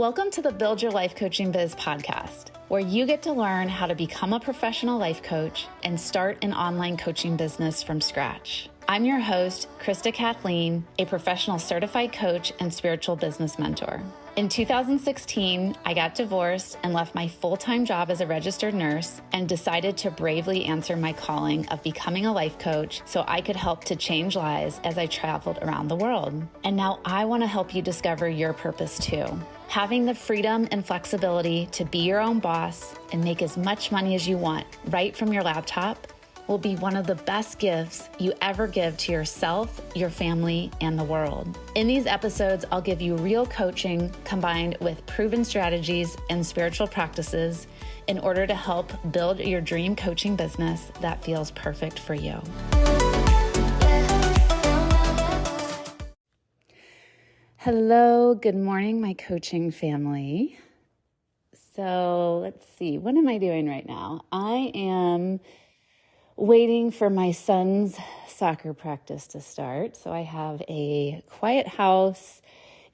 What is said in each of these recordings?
Welcome to the Build Your Life Coaching Biz podcast, where you get to learn how to become a professional life coach and start an online coaching business from scratch. I'm your host, Krista Kathleen, a professional certified coach and spiritual business mentor. In 2016, I got divorced and left my full-time job as a registered nurse and decided to bravely answer my calling of becoming a life coach so I could help to change lives as I traveled around the world. And now I want to help you discover your purpose too. Having the freedom and flexibility to be your own boss and make as much money as you want right from your laptop will be one of the best gifts you ever give to yourself, your family, and the world. In these episodes, I'll give you real coaching combined with proven strategies and spiritual practices in order to help build your dream coaching business that feels perfect for you. Hello, good morning, my coaching family. So let's see, what am I doing right now? I am waiting for my son's soccer practice to start. So I have a quiet house.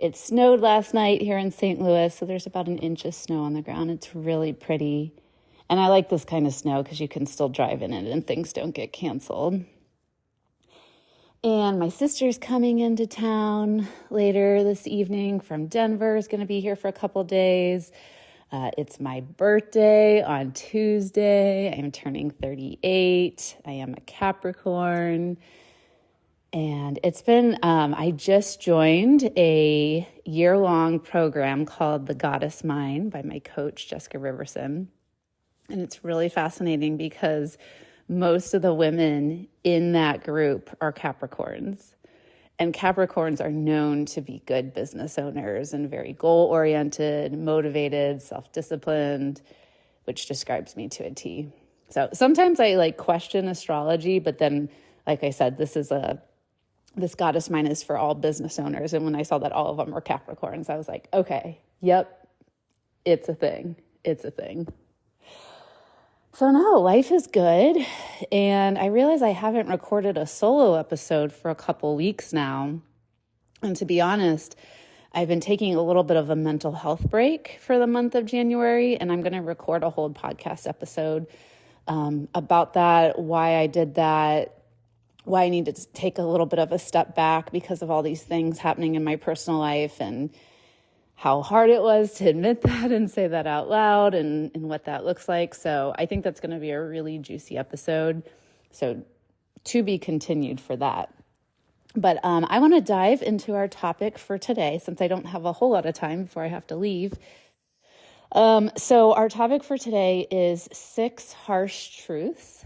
It snowed last night here in St. Louis, so there's about an inch of snow on the ground. It's really pretty. And I like this kind of snow because you can still drive in it and things don't get canceled. And my sister's coming into town later this evening from Denver, is going to be here for a couple days. It's my birthday on Tuesday. I am turning 38. I am a Capricorn. And it's been, I just joined a year-long program called The Goddess Mind by my coach, Jessica Riverson. And it's really fascinating because most of the women in that group are Capricorns. And Capricorns are known to be good business owners and very goal-oriented, motivated, self-disciplined, which describes me to a T. So sometimes I question astrology, but then, like I said, this Goddess Mind is for all business owners. And when I saw that all of them were Capricorns, I was like, okay, yep, it's a thing. It's a thing. So no, life is good, and I realize I haven't recorded a solo episode for a couple weeks now, and to be honest, I've been taking a little bit of a mental health break for the month of January, and I'm going to record a whole podcast episode about that, why I did that, why I needed to take a little bit of a step back because of all these things happening in my personal life, and how hard it was to admit that and say that out loud and what that looks like. So I think that's going to be a really juicy episode. So to be continued for that. But I want to dive into our topic for today since I don't have a whole lot of time before I have to leave. So our topic for today is 6 harsh truths.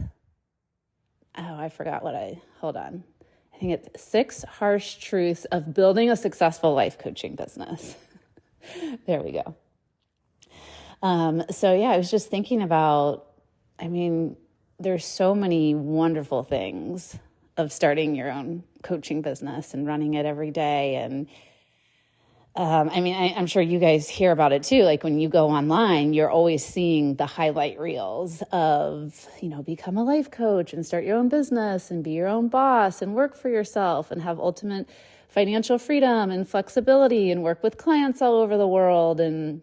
Oh, I forgot hold on. I think it's 6 harsh truths of building a successful life coaching business. There we go. So yeah, I was just thinking about, there's so many wonderful things of starting your own coaching business and running it every day. And I'm sure you guys hear about it too. Like when you go online, you're always seeing the highlight reels of, become a life coach and start your own business and be your own boss and work for yourself and have ultimate financial freedom and flexibility and work with clients all over the world. And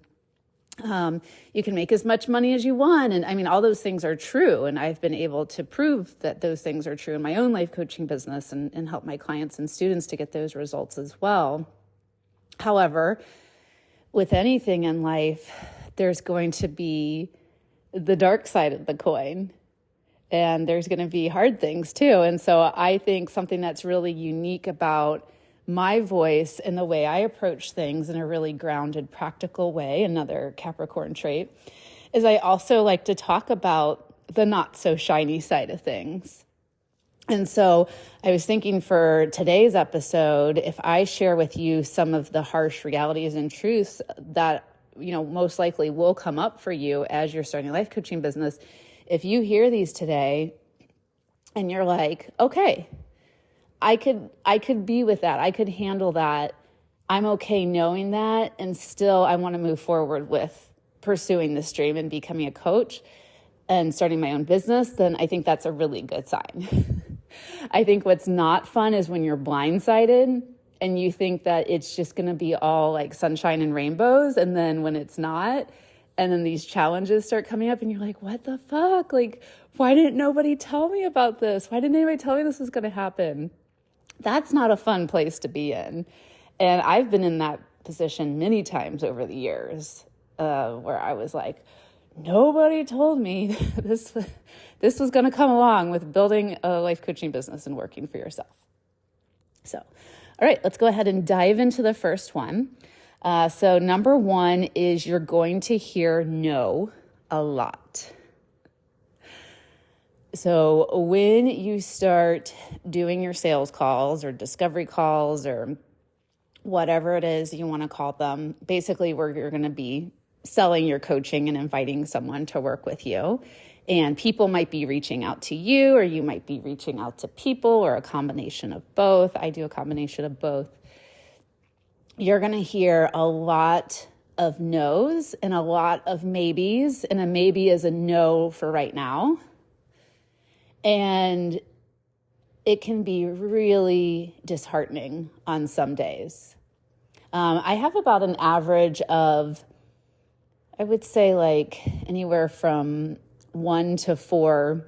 you can make as much money as you want. And all those things are true. And I've been able to prove that those things are true in my own life coaching business and help my clients and students to get those results as well. However, with anything in life, there's going to be the dark side of the coin. And there's going to be hard things too. And so I think something that's really unique about my voice and the way I approach things in a really grounded, practical way, another Capricorn trait, is I also like to talk about the not so shiny side of things. And so I was thinking for today's episode, if I share with you some of the harsh realities and truths that, most likely will come up for you as you're starting a life coaching business, if you hear these today and you're like, okay, I could be with that. I could handle that. I'm okay knowing that. And still, I want to move forward with pursuing this dream and becoming a coach and starting my own business. Then I think that's a really good sign. I think what's not fun is when you're blindsided and you think that it's just going to be all like sunshine and rainbows. And then when it's not, and then these challenges start coming up and you're like, what the fuck? Like, why didn't nobody tell me about this? Why didn't anybody tell me this was going to happen? That's not a fun place to be in. And I've been in that position many times over the years, where I was like, nobody told me this was going to come along with building a life coaching business and working for yourself. So, all right, let's go ahead and dive into the first one. So number one is you're going to hear no a lot. So when you start doing your sales calls or discovery calls or whatever it is you want to call them, basically where you're going to be selling your coaching and inviting someone to work with you. And people might be reaching out to you, or you might be reaching out to people, or a combination of both. I do a combination of both. You're going to hear a lot of no's and a lot of maybes, and a maybe is a no for right now. And it can be really disheartening on some days. I have about an average of, I would say like anywhere from 1 to 4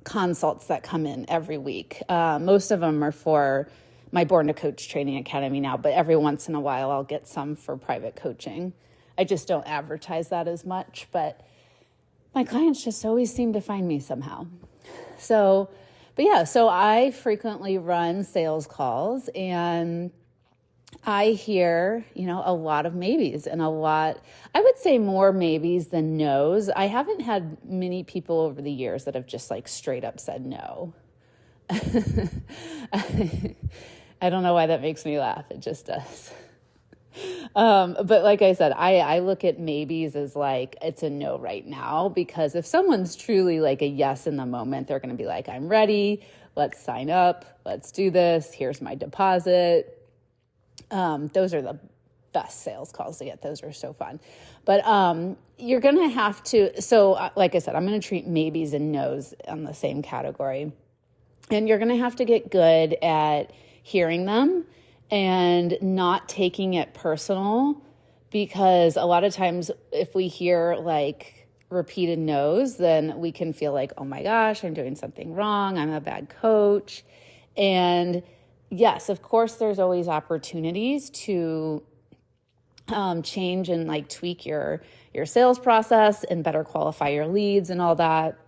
consults that come in every week. Most of them are for my Born to Coach Training Academy now, but every once in a while I'll get some for private coaching. I just don't advertise that as much, but my clients just always seem to find me somehow. So I frequently run sales calls, and I hear, a lot of maybes and I would say more maybes than no's. I haven't had many people over the years that have just like straight up said no. I don't know why that makes me laugh. It just does. But like I said, I look at maybes as like, it's a no right now, because if someone's truly like a yes in the moment, they're going to be like, I'm ready. Let's sign up. Let's do this. Here's my deposit. Those are the best sales calls to get. Those are so fun. But you're going to have to, so like I said, I'm going to treat maybes and no's on the same category. And you're going to have to get good at hearing them and not taking it personal, because a lot of times if we hear like repeated no's, then we can feel like, oh my gosh, I'm doing something wrong. I'm a bad coach. And yes, of course, there's always opportunities to change and like tweak your sales process and better qualify your leads and all that.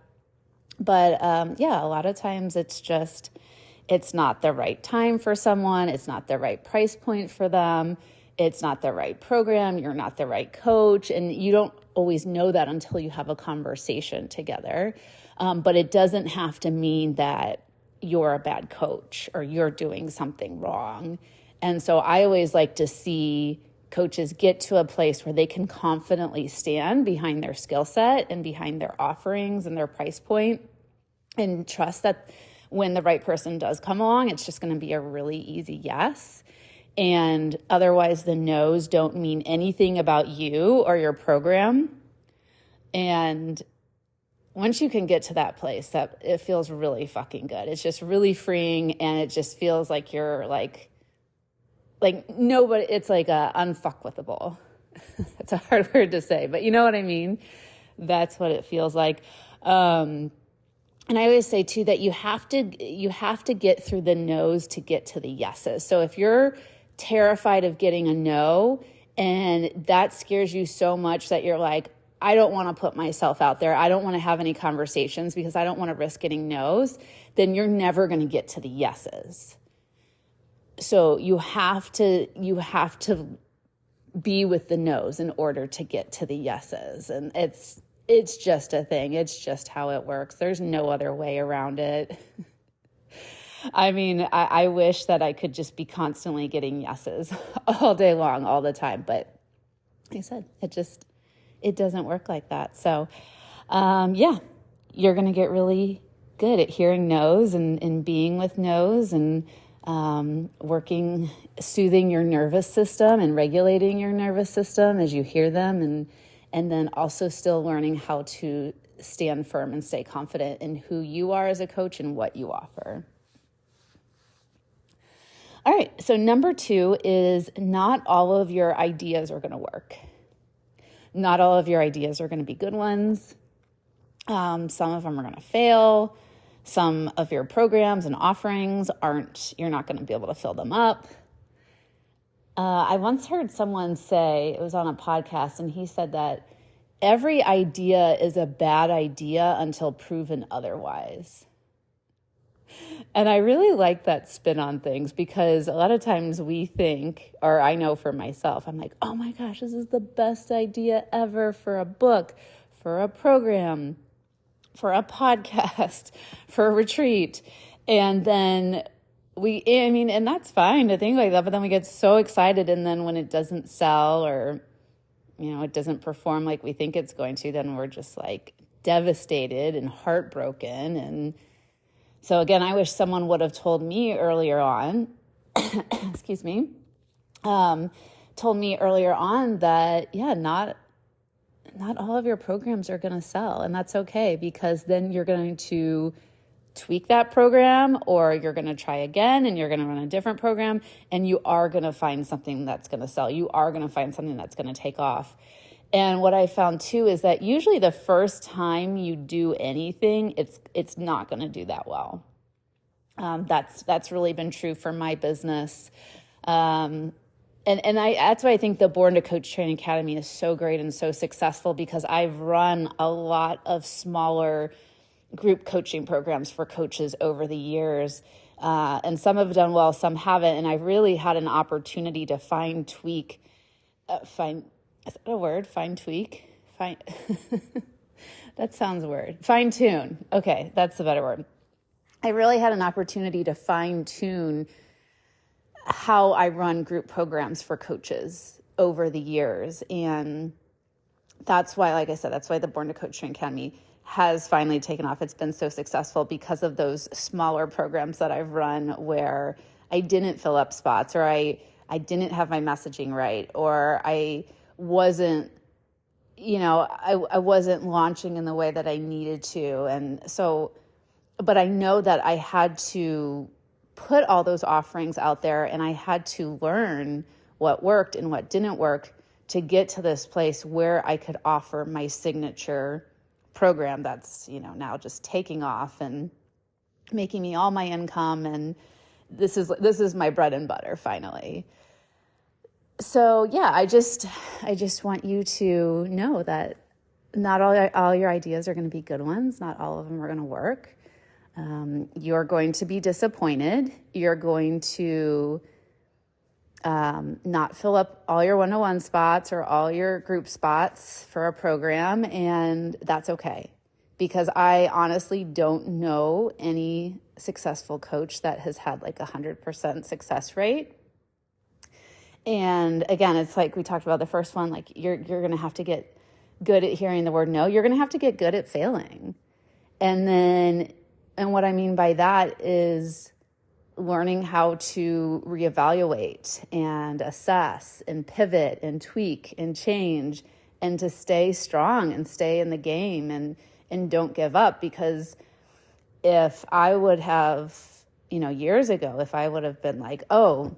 But a lot of times it's not the right time for someone. It's not the right price point for them. It's not the right program. You're not the right coach. And you don't always know that until you have a conversation together. But it doesn't have to mean that you're a bad coach or you're doing something wrong. And so I always like to see coaches get to a place where they can confidently stand behind their skill set and behind their offerings and their price point, and trust that when the right person does come along, it's just going to be a really easy yes. And otherwise, the no's don't mean anything about you or your program. And once you can get to that place, that it feels really fucking good. It's just really freeing, and it just feels like you're like nobody. It's like unfuckwithable. It's a hard word to say, but you know what I mean. That's what it feels like. And I always say too that you have to get through the no's to get to the yeses. So if you're terrified of getting a no, and that scares you so much that you're like, I don't want to put myself out there, I don't want to have any conversations because I don't want to risk getting no's, then you're never going to get to the yeses. So you have to be with the no's in order to get to the yeses. And it's just a thing. It's just how it works. There's no other way around it. I mean, I wish that I could just be constantly getting yeses all day long, all the time. But like I said, it doesn't work like that. So, you're going to get really good at hearing no's and being with no's and soothing your nervous system and regulating your nervous system as you hear them, and then also still learning how to stand firm and stay confident in who you are as a coach and what you offer. All right, so number 2 is not all of your ideas are going to work. Not all of your ideas are going to be good ones. Some of them are going to fail. Some of your programs and offerings you're not going to be able to fill them up. I once heard someone say, it was on a podcast, and he said that every idea is a bad idea until proven otherwise. And I really like that spin on things, because a lot of times we think, or I know for myself, I'm like, oh my gosh, this is the best idea ever for a book, for a program, for a podcast, for a retreat. And then and that's fine to think like that, but then we get so excited, and then when it doesn't sell, or, it doesn't perform like we think it's going to, then we're just like devastated and heartbroken. And so again, I wish someone would have told me earlier on, excuse me, told me earlier on that, not all of your programs are going to sell. And that's okay, because then you're going to tweak that program, or you're going to try again, and you're going to run a different program, and you are going to find something that's going to sell. You are going to find something that's going to take off. And what I found too is that usually the first time you do anything, it's not going to do that well. That's really been true for my business. And that's why I think the Born to Coach Training Academy is so great and so successful, because I've run a lot of smaller group coaching programs for coaches over the years. And some have done well, some haven't. And I really had an opportunity to fine tweak. Is that a word? Fine tweak? That sounds weird. Fine tune. Okay, that's the better word. I really had an opportunity to fine tune how I run group programs for coaches over the years. And that's why, like I said, that's why the Born to Coach Training Academy has finally taken off. It's been so successful because of those smaller programs that I've run where I didn't fill up spots, or I didn't have my messaging right, or I wasn't, I wasn't launching in the way that I needed to. And so, but I know that I had to put all those offerings out there, and I had to learn what worked and what didn't work to get to this place where I could offer my signature program that's, now just taking off and making me all my income. And this is my bread and butter finally. So yeah, I just want you to know that not all your ideas are going to be good ones. Not all of them are going to work. You're going to be disappointed. You're going to not fill up all your one-on-one spots or all your group spots for a program, and that's okay. Because I honestly don't know any successful coach that has had like 100% success rate. And again, it's like we talked about the first one, like you're going to have to get good at hearing the word no. You're going to have to get good at failing. And what I mean by that is learning how to reevaluate and assess and pivot and tweak and change, and to stay strong and stay in the game and don't give up. Because if I would have, years ago, if I would have been like, oh,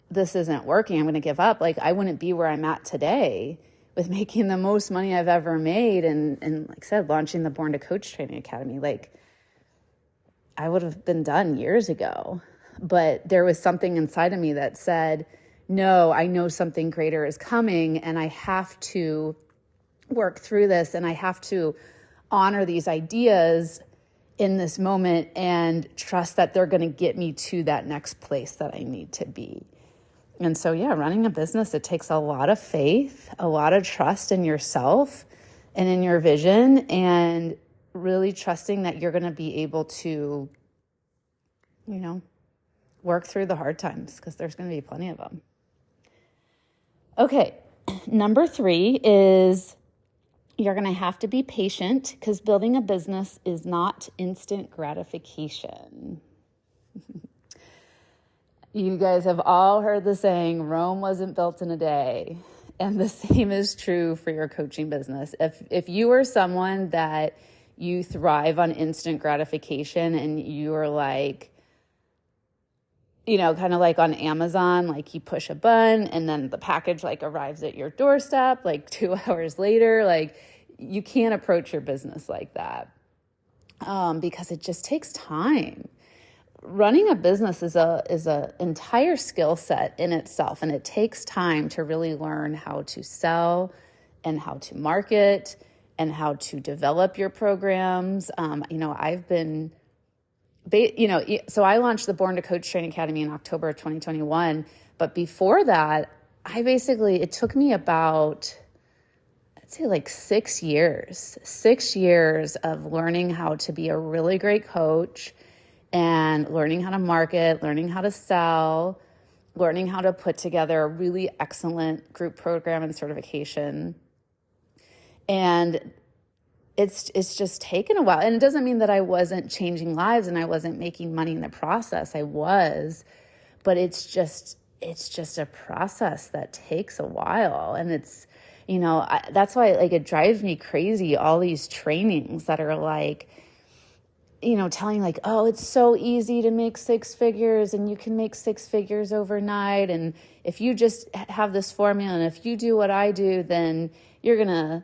this isn't working, I'm going to give up, like I wouldn't be where I'm at today with making the most money I've ever made. And like I said, launching the Born to Coach Training Academy, like I would have been done years ago. But there was something inside of me that said, no, I know something greater is coming, and I have to work through this, and I have to honor these ideas in this moment and trust that they're going to get me to that next place that I need to be. And so, yeah, running a business, it takes a lot of faith, a lot of trust in yourself and in your vision, and really trusting that you're going to be able to, work through the hard times, because there's going to be plenty of them. Okay, number 3 is you're going to have to be patient, because building a business is not instant gratification. You guys have all heard the saying, Rome wasn't built in a day. And the same is true for your coaching business. If you are someone that you thrive on instant gratification, and you are like, kind of like on Amazon, like you push a button and then the package like arrives at your doorstep like 2 hours later. Like you can't approach your business like that because it just takes time. Running a business is a entire skill set in itself, and it takes time to really learn how to sell and how to market and how to develop your programs. I've been, so I launched the Born to Coach Training Academy in October of 2021. But before that, it took me about, I'd say like 6 years of learning how to be a really great coach and learning how to market, learning how to sell, learning how to put together a really excellent group program and certification. And it's just taken a while. And it doesn't mean that I wasn't changing lives and I wasn't making money in the process. I was, but it's just a process that takes a while. And it's, that's why like it drives me crazy, all these trainings that are like, telling like, oh, it's so easy to make 6 figures and you can make 6 figures overnight. And if you just have this formula and if you do what I do, then you're going to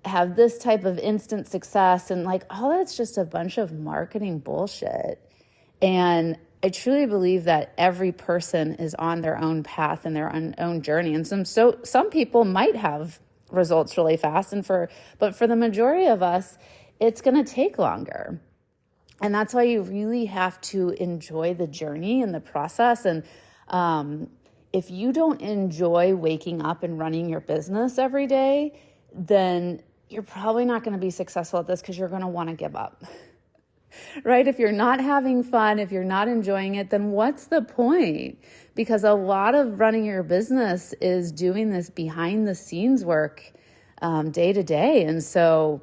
have this type of instant success. And like, all that's just a bunch of marketing bullshit. And I truly believe that every person is on their own path and their own journey. And some people might have results really fast. But for the majority of us, it's going to take longer. And that's why you really have to enjoy the journey and the process. And if you don't enjoy waking up and running your business every day, then you're probably not going to be successful at this because you're going to want to give up, right? If you're not having fun, if you're not enjoying it, then what's the point? Because a lot of running your business is doing this behind the scenes work day to day. And so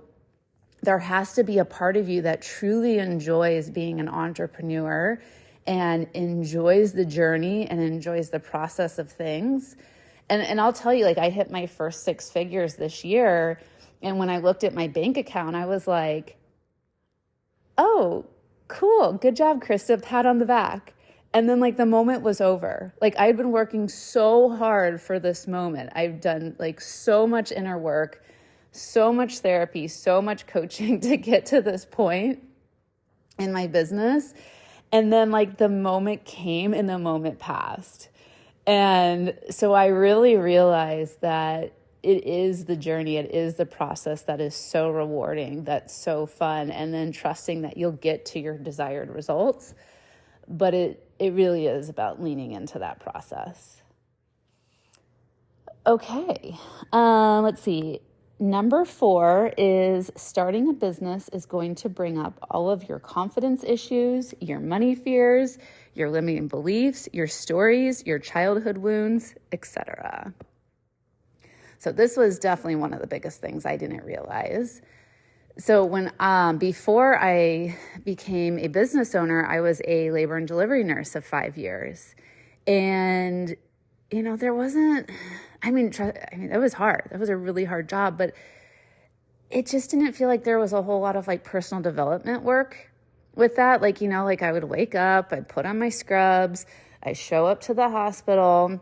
there has to be a part of you that truly enjoys being an entrepreneur and enjoys the journey and enjoys the process of things. And I'll tell you, like, I hit my first 6 figures this year. And when I looked at my bank account, I was like, oh, cool. Good job, Krista. Pat on the back. And then like the moment was over. Like I'd been working so hard for this moment. I've done like so much inner work, so much therapy, so much coaching to get to this point in my business. And then like the moment came and the moment passed. And so I really realized that it is the journey, it is the process that is so rewarding, that's so fun, and then trusting that you'll get to your desired results. But it really is about leaning into that process. Okay, let's see. Number 4 is starting a business is going to bring up all of your confidence issues, your money fears, your limiting beliefs, your stories, your childhood wounds, etc. So this was definitely one of the biggest things I didn't realize. So before I became a business owner, I was a labor and delivery nurse of 5 years. And, there wasn't, it was hard. It was a really hard job, but it just didn't feel like there was a whole lot of like personal development work with that. Like, I would wake up, I'd put on my scrubs, I show up to the hospital,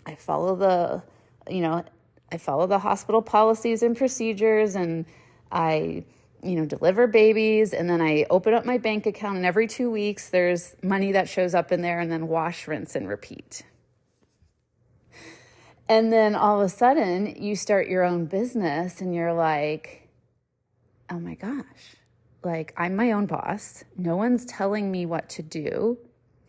I follow the hospital policies and procedures, and I, deliver babies, and then I open up my bank account, and every 2 weeks there's money that shows up in there, and then wash, rinse, and repeat. And then all of a sudden you start your own business and you're like, oh my gosh, like I'm my own boss. No one's telling me what to do.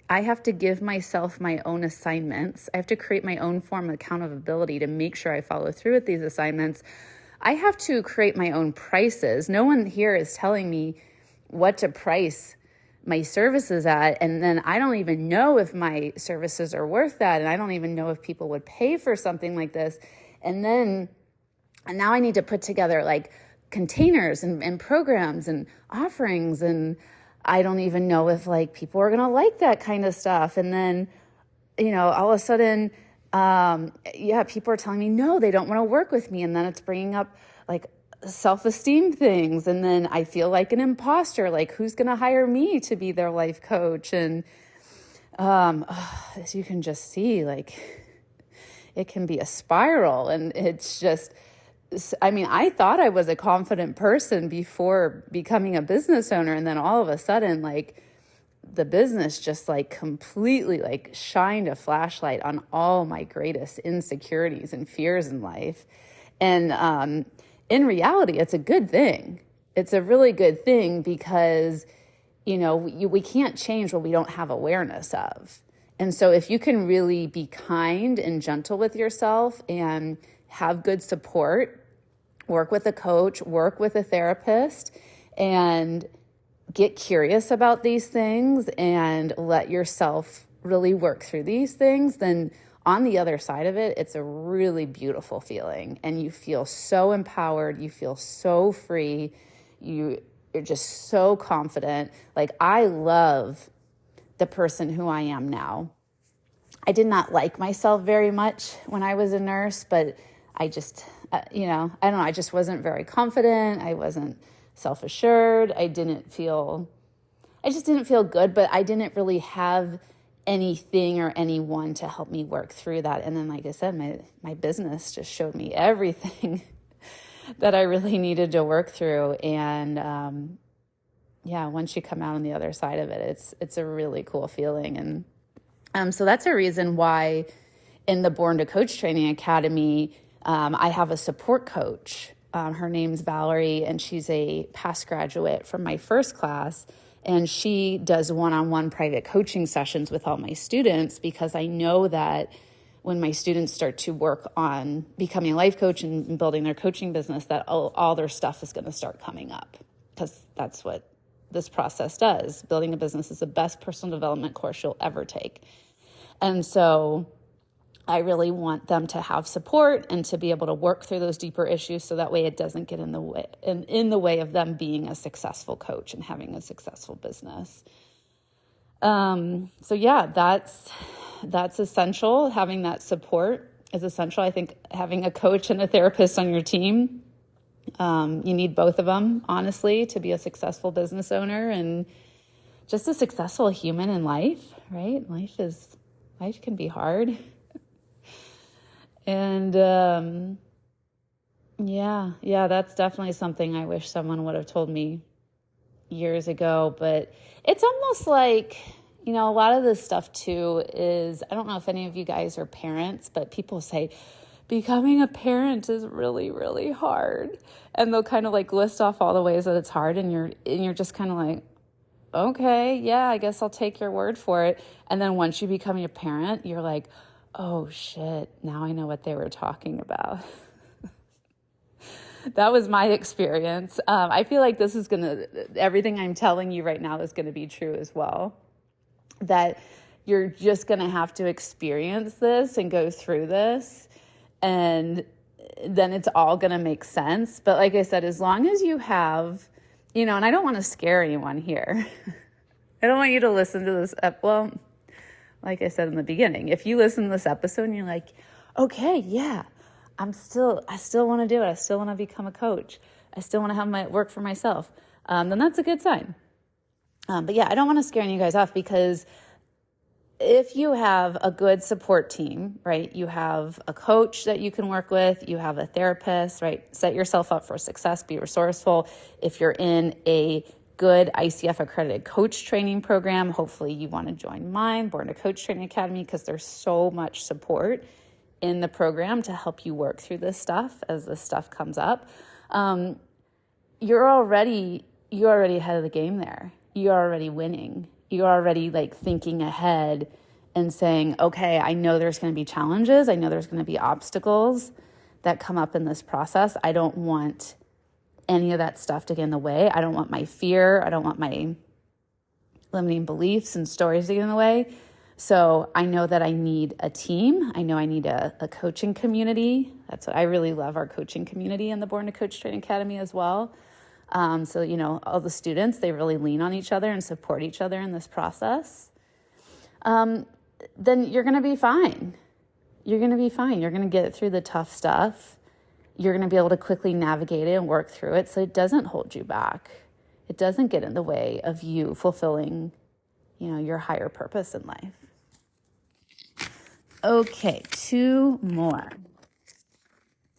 I have to give myself my own assignments. I have to create my own form of accountability to make sure I follow through with these assignments. I have to create my own prices. No one here is telling me what to price my services at. And then I don't even know if my services are worth that. And I don't even know if people would pay for something like this. And now I need to put together like containers and programs and offerings. And I don't even know if like people are going to like that kind of stuff. And then, all of a sudden, people are telling me, no, they don't want to work with me. And then it's bringing up like self-esteem things. And then I feel like an imposter, like who's going to hire me to be their life coach? And As you can just see, like, it can be a spiral. And it's just, I mean, I thought I was a confident person before becoming a business owner. And then all of a sudden, like, the business just like completely like shined a flashlight on all my greatest insecurities and fears in life. And in reality, it's a good thing. It's a really good thing because, you know, we can't change what we don't have awareness of. And so if you can really be kind and gentle with yourself and have good support, work with a coach, work with a therapist, and get curious about these things and let yourself really work through these things, then on the other side of it, it's a really beautiful feeling. And you feel so empowered. You feel so free. You're just so confident. Like, I love the person who I am now. I did not like myself very much when I was a nurse, but I just, I don't know, I just wasn't very confident. I wasn't self-assured. I just didn't feel good, but I didn't really have anything or anyone to help me work through that. And then, like I said, my business just showed me everything that I really needed to work through. And once you come out on the other side of it, it's a really cool feeling. And so that's a reason why in the Born to Coach Training Academy, I have a support coach. Her name's Valerie, and she's a past graduate from my first class. And she does one-on-one private coaching sessions with all my students, because I know that when my students start to work on becoming a life coach and building their coaching business, that all their stuff is going to start coming up, because that's what this process does. Building a business is the best personal development course you'll ever take. And so I really want them to have support and to be able to work through those deeper issues, so that way it doesn't get in the way of them being a successful coach and having a successful business. So yeah, that's essential. Having that support is essential. I think having a coach and a therapist on your team, you need both of them, honestly, to be a successful business owner and just a successful human in life, right? Life can be hard. And that's definitely something I wish someone would have told me years ago. But it's almost like, a lot of this stuff too is, I don't know if any of you guys are parents, but people say becoming a parent is really, really hard. And they'll kind of like list off all the ways that it's hard, and you're just kind of like, okay, yeah, I guess I'll take your word for it. And then once you become a parent, you're like, oh shit, now I know what they were talking about. That was my experience. I feel like everything I'm telling you right now is going to be true as well. That you're just going to have to experience this and go through this, and then it's all going to make sense. But like I said, as long as you have, and I don't want to scare anyone here. I don't want you to listen to this. Like I said in the beginning, if you listen to this episode and you're like, okay, yeah, I still want to do it. I still want to become a coach. I still want to have my work for myself. Then that's a good sign. But yeah, I don't want to scare you guys off, because if you have a good support team, right? You have a coach that you can work with. You have a therapist, right? Set yourself up for success. Be resourceful. If you're in a good ICF accredited coach training program, hopefully you want to join mine, Born to Coach Training Academy, because there's so much support in the program to help you work through this stuff as this stuff comes up. You're already ahead of the game there. You're already winning. You're already like thinking ahead and saying, okay, I know there's going to be challenges. I know there's going to be obstacles that come up in this process. I don't want any of that stuff to get in the way. I don't want my fear. I don't want my limiting beliefs and stories to get in the way. So I know that I need a team. I know I need a coaching community. That's what I really love, our coaching community in the Born to Coach Training Academy as well. So, all the students, they really lean on each other and support each other in this process. Then you're going to be fine. You're going to be fine. You're going to get through the tough stuff. You're going to be able to quickly navigate it and work through it, so it doesn't hold you back. It doesn't get in the way of you fulfilling, your higher purpose in life. Okay, two more.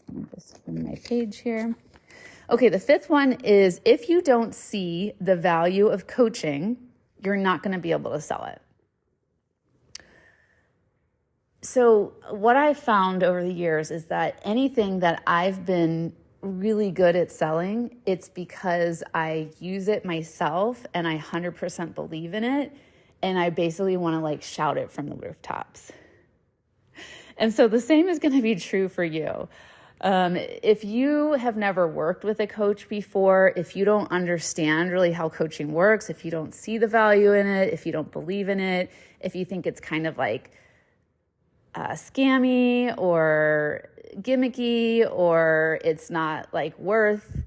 Let me just turn my page here. Okay, the fifth one is if you don't see the value of coaching, you're not going to be able to sell it. So what I've found over the years is that anything that I've been really good at selling, it's because I use it myself and I 100% believe in it. And I basically want to like shout it from the rooftops. And so the same is going to be true for you. If you have never worked with a coach before, if you don't understand really how coaching works, if you don't see the value in it, if you don't believe in it, if you think it's kind of like scammy or gimmicky, or it's not like worth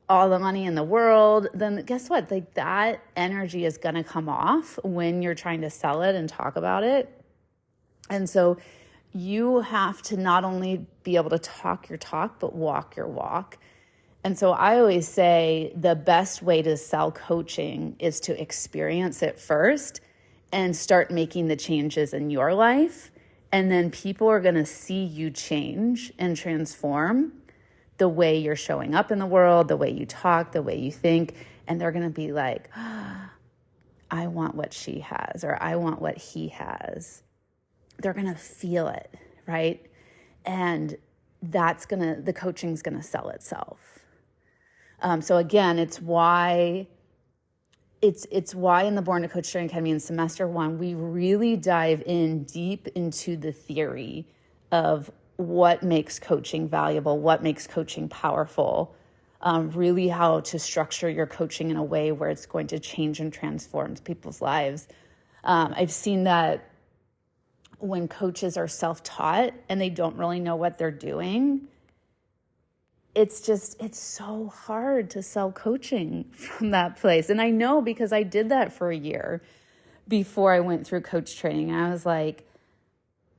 all the money in the world, then guess what? Like that energy is going to come off when you're trying to sell it and talk about it. And so you have to not only be able to talk your talk, but walk your walk. And so I always say the best way to sell coaching is to experience it first and start making the changes in your life. And then people are going to see you change and transform the way you're showing up in the world, the way you talk, the way you think. And they're going to be like, oh, I want what she has, or I want what he has. They're going to feel it, right? And the coaching's going to sell itself. So again, it's why in the Born to Coach Training Academy in semester 1, we really dive in deep into the theory of what makes coaching valuable, what makes coaching powerful, really how to structure your coaching in a way where it's going to change and transform people's lives. I've seen that when coaches are self-taught and they don't really know what they're doing, it's so hard to sell coaching from that place. And I know because I did that for a year before I went through coach training. I was like,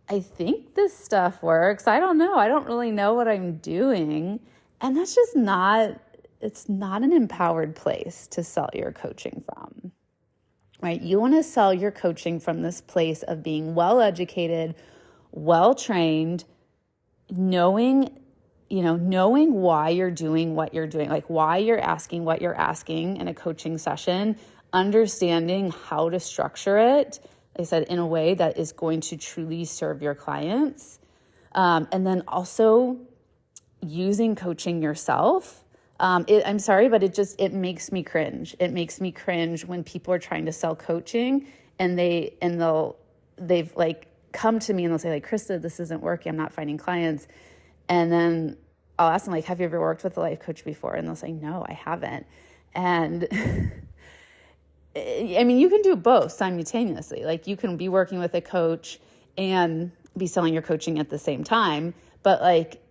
I think this stuff works. I don't know. I don't really know what I'm doing. And that's just it's not an empowered place to sell your coaching from, right? You want to sell your coaching from this place of being well-educated, well-trained, knowing why you're doing what you're doing, like why you're asking what you're asking in a coaching session, understanding how to structure it, like I said, in a way that is going to truly serve your clients. And then also using coaching yourself. I'm sorry, but it makes me cringe. It makes me cringe when people are trying to sell coaching and they've like come to me and they'll say like, Krista, this isn't working. I'm not finding clients. And then I'll ask them like, have you ever worked with a life coach before? And they'll say, no, I haven't. And I mean, you can do both simultaneously. Like you can be working with a coach and be selling your coaching at the same time, but like,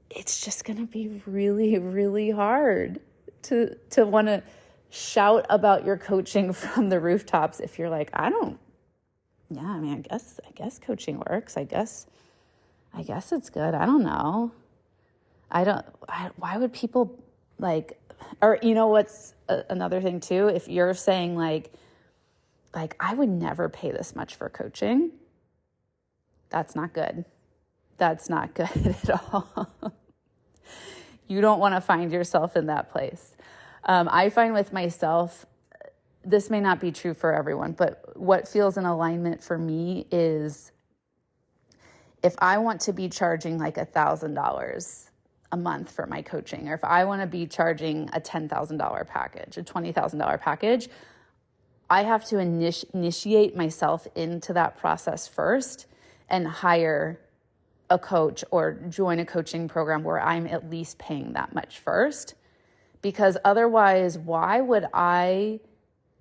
it's just going to be really, really hard to want to shout about your coaching from the rooftops if you're like, I guess coaching works. I guess it's good. I don't know. Why would people like, or you know, what's another thing too, if you're saying like, I would never pay this much for coaching. That's not good. That's not good at all. You don't want to find yourself in that place. I find with myself, this may not be true for everyone, but what feels in alignment for me is if I want to be charging like $1,000 a month for my coaching, or if I want to be charging a $10,000 package, a $20,000 package, I have to initiate myself into that process first and hire a coach or join a coaching program where I'm at least paying that much first. Because otherwise, why would I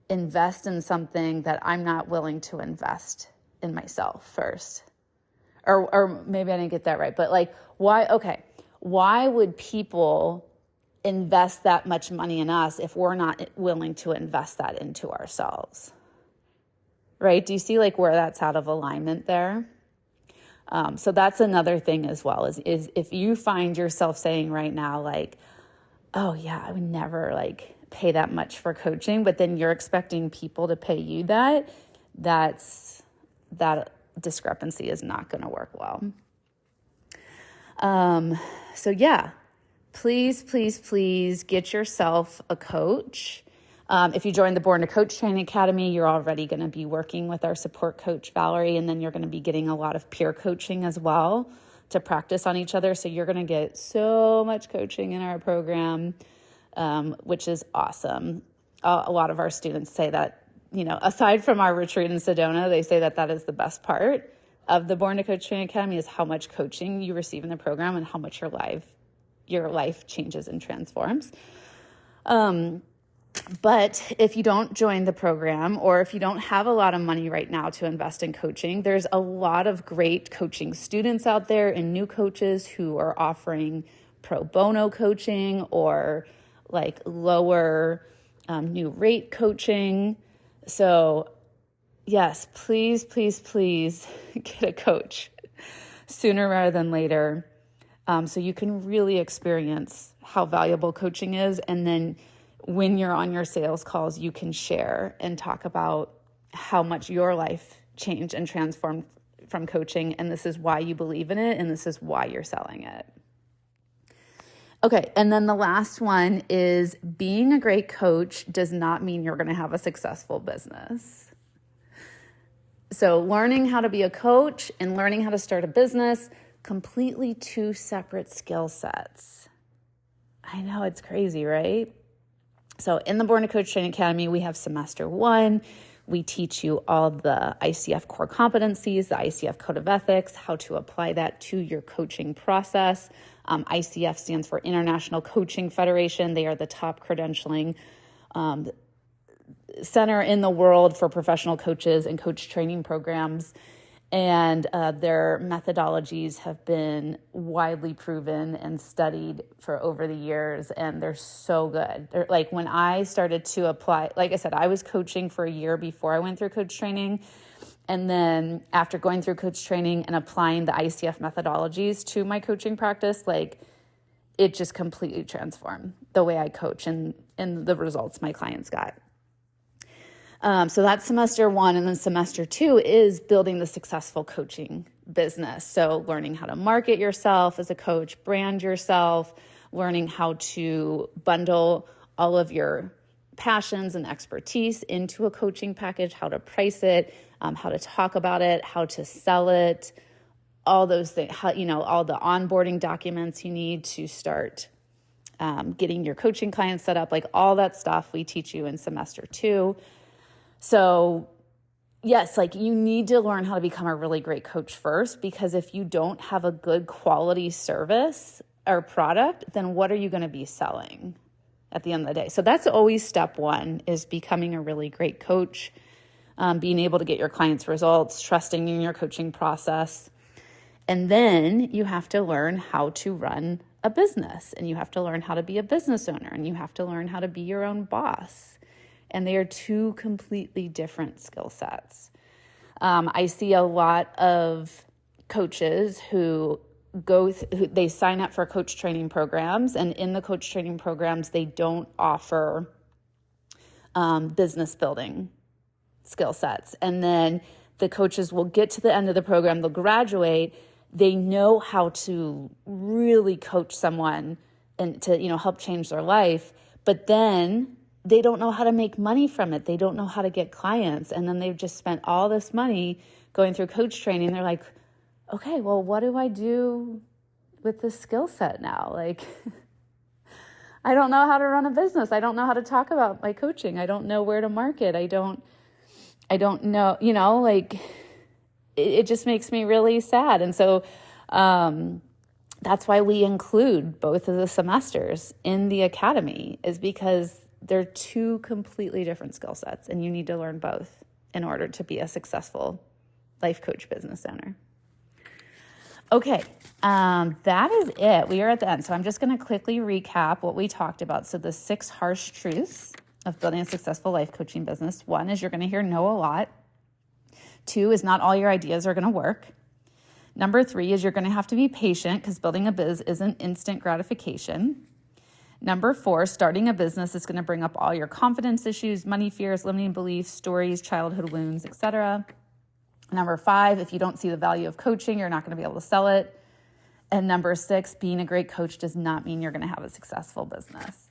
invest in something that I'm not willing to invest in myself first? Or maybe I didn't get that right, but like, why would people invest that much money in us if we're not willing to invest that into ourselves? Right? Do you see like where that's out of alignment there? So that's another thing as well, is if you find yourself saying right now, like, oh yeah, I would never like pay that much for coaching, but then you're expecting people to pay you that discrepancy is not going to work well. So yeah, please, please, please get yourself a coach. If you join the Born to Coach Training Academy, you're already going to be working with our support coach, Valerie, and then you're going to be getting a lot of peer coaching as well to practice on each other. So you're going to get so much coaching in our program, which is awesome. A lot of our students say that, aside from our retreat in Sedona, they say that that is the best part of the Born to Coach Training Academy, is how much coaching you receive in the program and how much your life changes and transforms. But if you don't join the program, or if you don't have a lot of money right now to invest in coaching, there's a lot of great coaching students out there and new coaches who are offering pro bono coaching or like lower new rate coaching. So yes, please, please, please get a coach sooner rather than later, so you can really experience how valuable coaching is. And then when you're on your sales calls, you can share and talk about how much your life changed and transformed from coaching. And this is why you believe in it. And this is why you're selling it. Okay. And then the last one is, being a great coach does not mean you're going to have a successful business. So learning how to be a coach and learning how to start a business, completely two separate skill sets. I know, it's crazy, right? So in the Born to Coach Training Academy, we have semester 1. We teach you all the ICF core competencies, the ICF code of ethics, how to apply that to your coaching process. ICF stands for International Coaching Federation. They are the top credentialing center in the world for professional coaches and coach training programs. And their methodologies have been widely proven and studied for over the years, and they're so good. They're like, when I started to apply, like I said, I was coaching for a year before I went through coach training. And then after going through coach training and applying the ICF methodologies to my coaching practice, like, it just completely transformed the way I coach and the results my clients got. So that's semester 1. And then semester 2 is building the successful coaching business. So learning how to market yourself as a coach, brand yourself, learning how to bundle all of your passions and expertise into a coaching package, how to price it, how to talk about it, how to sell it, all those things, all the onboarding documents you need to start getting your coaching clients set up, like all that stuff we teach you in semester 2. So yes, like, you need to learn how to become a really great coach first, because if you don't have a good quality service or product, then what are you going to be selling at the end of the day? So that's always step 1, is becoming a really great coach, being able to get your clients results, trusting in your coaching process. And then you have to learn how to run a business, and you have to learn how to be a business owner, and you have to learn how to be your own boss. And they are two completely different skill sets. I see a lot of coaches who they sign up for coach training programs, and in the coach training programs, they don't offer business building skill sets. And then the coaches will get to the end of the program, they'll graduate, they know how to really coach someone and to, help change their life, but then they don't know how to make money from it. They don't know how to get clients. And then they've just spent all this money going through coach training. They're like, okay, well, what do I do with this skill set now? Like, I don't know how to run a business. I don't know how to talk about my coaching. I don't know where to market. I don't know, like, it just makes me really sad. And so, that's why we include both of the semesters in the academy, is because they're two completely different skill sets, and you need to learn both in order to be a successful life coach business owner. Okay, that is it. We are at the end. So I'm just going to quickly recap what we talked about. So the 6 harsh truths of building a successful life coaching business. 1 is you're going to hear no a lot. 2 is not all your ideas are going to work. Number 3 is you're going to have to be patient, because building a biz isn't instant gratification. Number 4, starting a business is going to bring up all your confidence issues, money fears, limiting beliefs, stories, childhood wounds, etc. Number 5, if you don't see the value of coaching, you're not going to be able to sell it. And number 6, being a great coach does not mean you're going to have a successful business.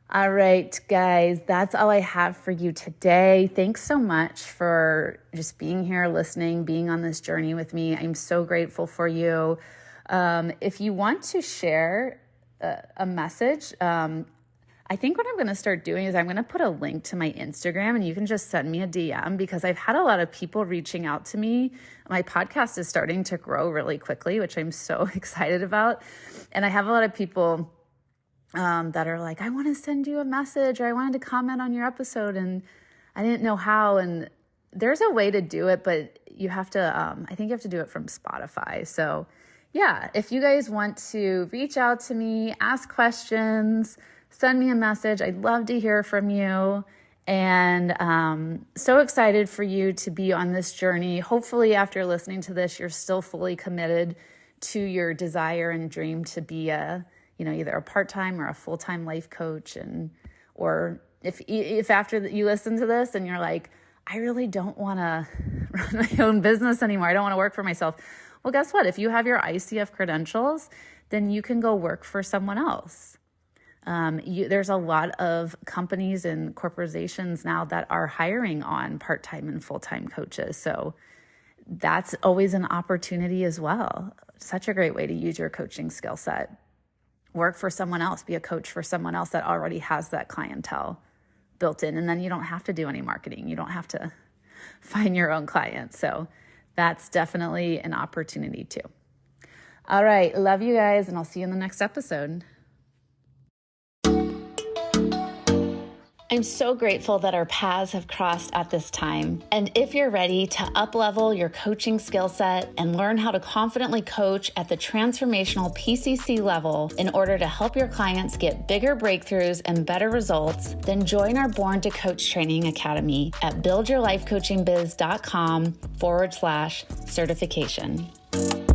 All right, guys, that's all I have for you today. Thanks so much for just being here, listening, being on this journey with me. I'm so grateful for you. If you want to share a message, I think what I'm going to start doing is I'm going to put a link to my Instagram, and you can just send me a DM, because I've had a lot of people reaching out to me. My podcast is starting to grow really quickly, which I'm so excited about. And I have a lot of people that are like, I want to send you a message, or I wanted to comment on your episode and I didn't know how. And there's a way to do it, but you have to, I think you have to do it from Spotify. So yeah, if you guys want to reach out to me, ask questions, send me a message. I'd love to hear from you. And so excited for you to be on this journey. Hopefully after listening to this, you're still fully committed to your desire and dream to be either a part-time or a full-time life coach. Or if after you listen to this and you're like, I really don't want to run my own business anymore, I don't want to work for myself. Well, guess what? If you have your ICF credentials, then you can go work for someone else. There's a lot of companies and corporations now that are hiring on part-time and full-time coaches. So that's always an opportunity as well. Such a great way to use your coaching skill set. Work for someone else, be a coach for someone else that already has that clientele built in. And then you don't have to do any marketing. You don't have to find your own clients. So that's definitely an opportunity too. All right. Love you guys, and I'll see you in the next episode. I'm so grateful that our paths have crossed at this time. And if you're ready to up-level your coaching skill set and learn how to confidently coach at the transformational PCC level in order to help your clients get bigger breakthroughs and better results, then join our Born to Coach Training Academy at buildyourlifecoachingbiz.com/certification.